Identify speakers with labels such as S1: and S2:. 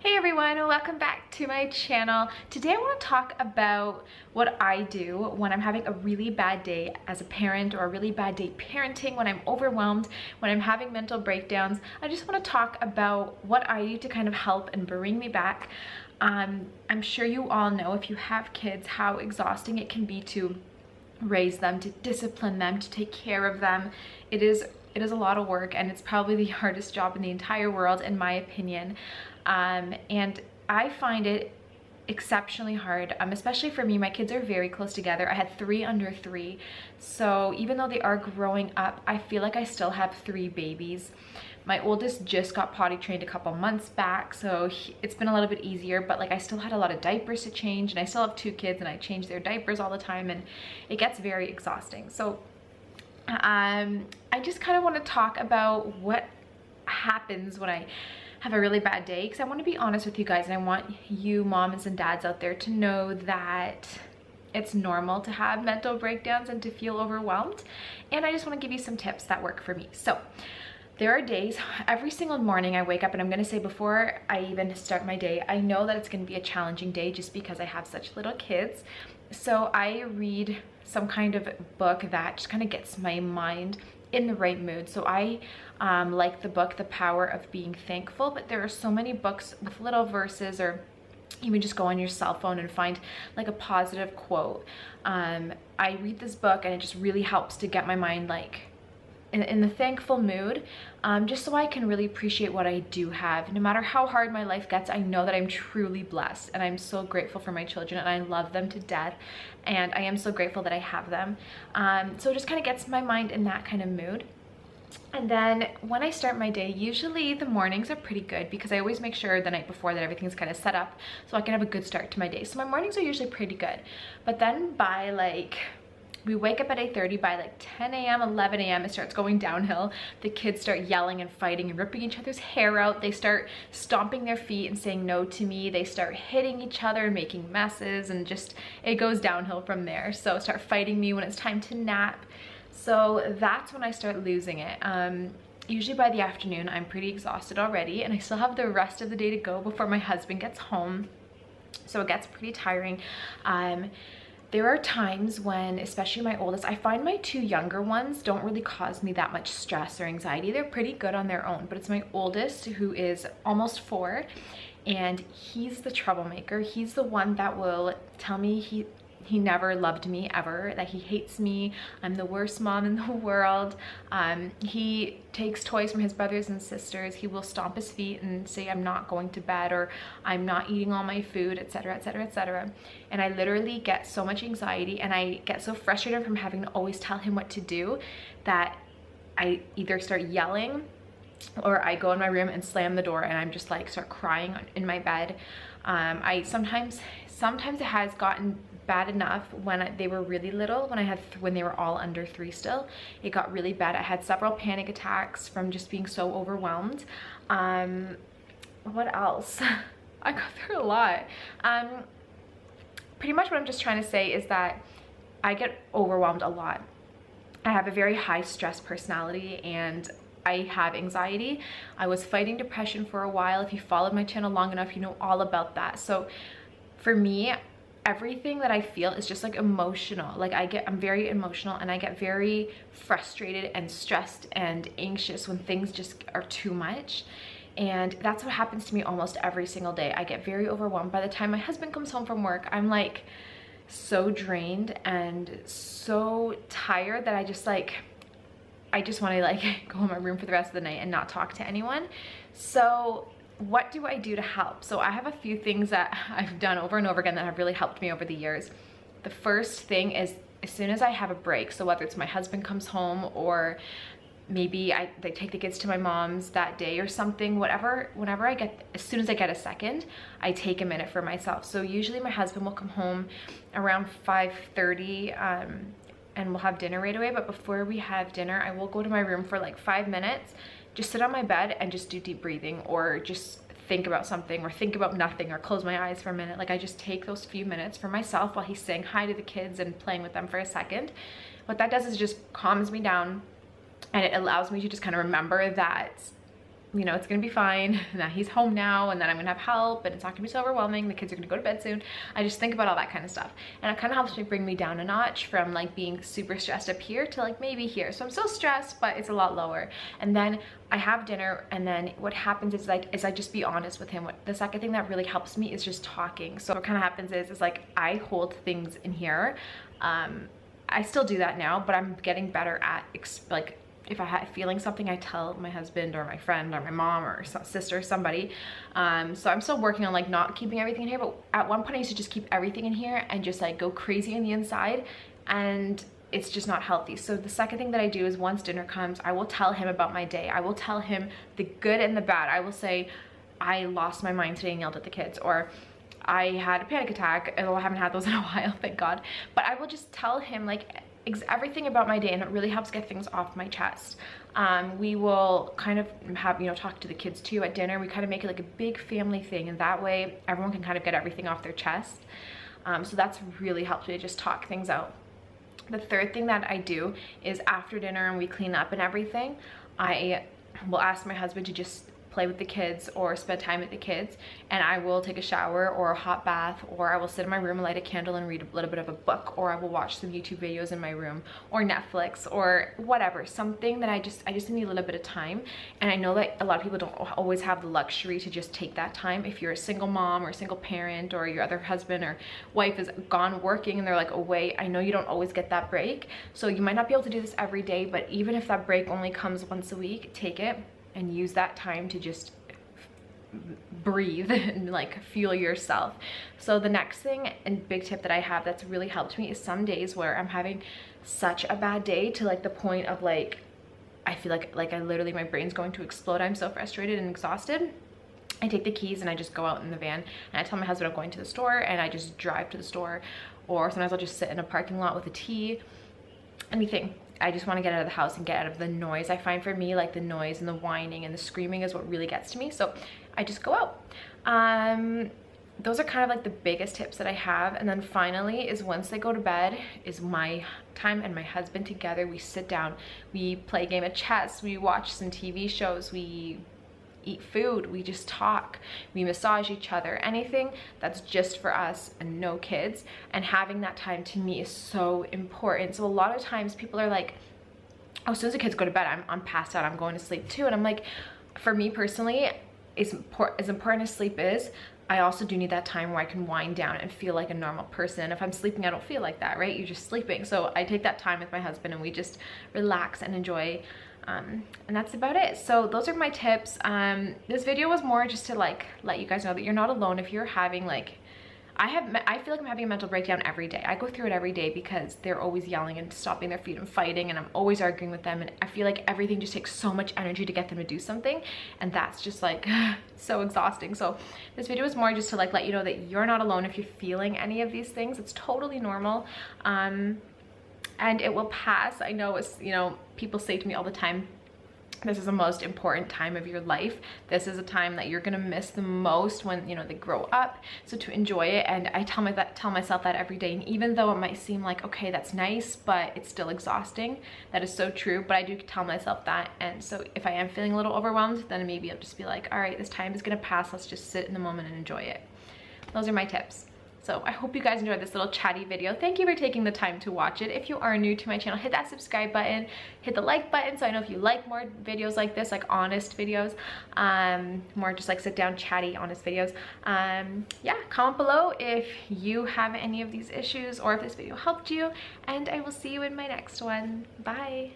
S1: Hey everyone, welcome back to my channel. Today I want to talk about what I do when I'm having a really bad day as a parent, or a really bad day parenting, when I'm overwhelmed, when I'm having mental breakdowns. I just want to talk about what I do to kind of help and bring me back. I'm sure you all know, if you have kids, how exhausting it can be to raise them, to discipline them, to take care of them. It is a lot of work, and it's probably the hardest job in the entire world, in my opinion. And I find it exceptionally hard, especially for me. My kids are very close together. I had 3 under 3, so even though they are growing up, I feel like I still have 3 babies. My oldest just got potty trained a couple months back, so it's been a little bit easier, but like I still had a lot of diapers to change, and I still have 2 kids and I change their diapers all the time, and it gets very exhausting. So I just kind of want to talk about what happens when I have a really bad day, because I want to be honest with you guys, and I want you moms and dads out there to know that it's normal to have mental breakdowns and to feel overwhelmed. And I just want to give you some tips that work for me. So there are days, every single morning I wake up, and I'm going to say, before I even start my day, I know that it's going to be a challenging day just because I have such little kids. So I read some kind of book that just kind of gets my mind in the right mood. So I like the book The Power of Being Thankful, but there are so many books with little verses, or even just go on your cell phone and find like a positive quote. I read this book and it just really helps to get my mind like in the thankful mood, just so I can really appreciate what I do have. No matter how hard my life gets, I know that I'm truly blessed, and I'm so grateful for my children, and I love them to death, and I am so grateful that I have them. So it just kind of gets my mind in that kind of mood. And then when I start my day, usually the mornings are pretty good, because I always make sure the night before that everything's kind of set up so I can have a good start to my day. So my mornings are usually pretty good. But then by we wake up at 8:30, by like 10 a.m., 11 a.m., it starts going downhill. The kids start yelling and fighting and ripping each other's hair out. They start stomping their feet and saying no to me. They start hitting each other and making messes, and just, it goes downhill from there. So start fighting me when it's time to nap. So that's when I start losing it. Usually by the afternoon, I'm pretty exhausted already, and I still have the rest of the day to go before my husband gets home. So it gets pretty tiring. There are times when, especially my oldest, I find my 2 younger ones don't really cause me that much stress or anxiety. They're pretty good on their own, but it's my oldest, who is almost 4, and he's the troublemaker. He's the one that will tell me he never loved me ever, that he hates me, I'm the worst mom in the world. He takes toys from his brothers and sisters. He will stomp his feet and say I'm not going to bed, or I'm not eating all my food, etc., etc., etc. And I literally get so much anxiety, and I get so frustrated from having to always tell him what to do, that I either start yelling, or I go in my room and slam the door, and I'm just like start crying in my bed. I sometimes it has gotten bad enough when they were really little, when they were all under 3 still. It got really bad. I had several panic attacks from just being so overwhelmed. What else? I got through a lot. Pretty much what I'm just trying to say is that I get overwhelmed a lot. I have a very high stress personality, and I have anxiety. I was fighting depression for a while. If you followed my channel long enough, you know all about that. So for me, everything that I feel is just like emotional. Like I'm very emotional, and I get very frustrated and stressed and anxious when things just are too much. And that's what happens to me almost every single day. I get very overwhelmed. By the time my husband comes home from work, I'm like so drained and so tired that I just want to like go in my room for the rest of the night and not talk to anyone. So what do I do to help? So I have a few things that I've done over and over again that have really helped me over the years. The first thing is, as soon as I have a break, so whether it's my husband comes home, or maybe they take the kids to my mom's that day or something, whenever as soon as I get a second, I take a minute for myself. So usually my husband will come home around 5:30, and we'll have dinner right away. But before we have dinner, I will go to my room for like 5 minutes, just sit on my bed and just do deep breathing, or just think about something, or think about nothing, or close my eyes for a minute. Like I just take those few minutes for myself while he's saying hi to the kids and playing with them for a second. What that does is just calms me down, and it allows me to just kind of remember that you know, it's gonna be fine, that he's home now, and then I'm gonna have help, and it's not gonna be so overwhelming, the kids are gonna go to bed soon. I just think about all that kind of stuff, and it kind of helps me bring me down a notch from like being super stressed up here to like maybe here. So I'm still stressed, but it's a lot lower. And then I have dinner, and then what happens is I just be honest with him. The second thing that really helps me is just talking. So what kind of happens is like I hold things in here. I still do that now, but I'm getting better at like, if I had feeling something, I tell my husband or my friend or my mom or sister or somebody. So I'm still working on like not keeping everything in here, but at one point I used to just keep everything in here and just like go crazy on the inside, and it's just not healthy. So the second thing that I do is once dinner comes, I will tell him about my day. I will tell him the good and the bad. I will say, I lost my mind today and yelled at the kids, or I had a panic attack, although I haven't had those in a while, thank God. But I will just tell him like everything about my day, and it really helps get things off my chest. We will kind of have, you know, talk to the kids too at dinner. We kind of make it like a big family thing, and that way everyone can kind of get everything off their chest. So that's really helped me to just talk things out. The third thing that I do is after dinner and we clean up and everything, I will ask my husband to just play with the kids or spend time with the kids, and I will take a shower or a hot bath, or I will sit in my room and light a candle and read a little bit of a book, or I will watch some YouTube videos in my room, or Netflix, or whatever, something that I just need a little bit of time. And I know that a lot of people don't always have the luxury to just take that time. If you're a single mom or a single parent, or your other husband or wife is gone working and they're like away, I know you don't always get that break. So you might not be able to do this every day, but even if that break only comes once a week, take it and use that time to just breathe and like fuel yourself. So the next thing and big tip that I have that's really helped me is some days where I'm having such a bad day to like the point of like, I feel like I literally, my brain's going to explode. I'm so frustrated and exhausted. I take the keys and I just go out in the van, and I tell my husband I'm going to the store, and I just drive to the store, or sometimes I'll just sit in a parking lot with a tea, anything. I just want to get out of the house and get out of the noise. I find for me, like the noise and the whining and the screaming is what really gets to me. So I just go out. Those are kind of like the biggest tips that I have. And then finally is once they go to bed is my time and my husband together. We sit down, we play a game of chess, we watch some TV shows, we eat food, we just talk, we massage each other, anything that's just for us and no kids. And having that time to me is so important. So a lot of times people are like, oh, as soon as the kids go to bed, I'm passed out, I'm going to sleep too. And I'm like, for me personally, as important as sleep is, I also do need that time where I can wind down and feel like a normal person. If I'm sleeping, I don't feel like that, right? You're just sleeping. So I take that time with my husband and we just relax and enjoy. And that's about it. So those are my tips. This video was more just to like let you guys know that you're not alone. If you're having like, I feel like I'm having a mental breakdown every day. I go through it every day because they're always yelling and stomping their feet and fighting, and I'm always arguing with them, and I feel like everything just takes so much energy to get them to do something, and that's just like so exhausting. So this video is more just to like let you know that you're not alone if you're feeling any of these things. It's totally normal. And it will pass. I know it's, you know, people say to me all the time, this is the most important time of your life. This is a time that you're gonna miss the most when, you know, they grow up. So to enjoy it, and I tell myself that every day. And even though it might seem like, okay, that's nice, but it's still exhausting. That is so true, but I do tell myself that. And so if I am feeling a little overwhelmed, then maybe I'll just be like, all right, this time is gonna pass. Let's just sit in the moment and enjoy it. Those are my tips. So I hope you guys enjoyed this little chatty video. Thank you for taking the time to watch it. If you are new to my channel, hit that subscribe button, hit the like button so I know if you like more videos like this, like honest videos, more just like sit down chatty honest videos. Yeah, comment below if you have any of these issues or if this video helped you, and I will see you in my next one. Bye.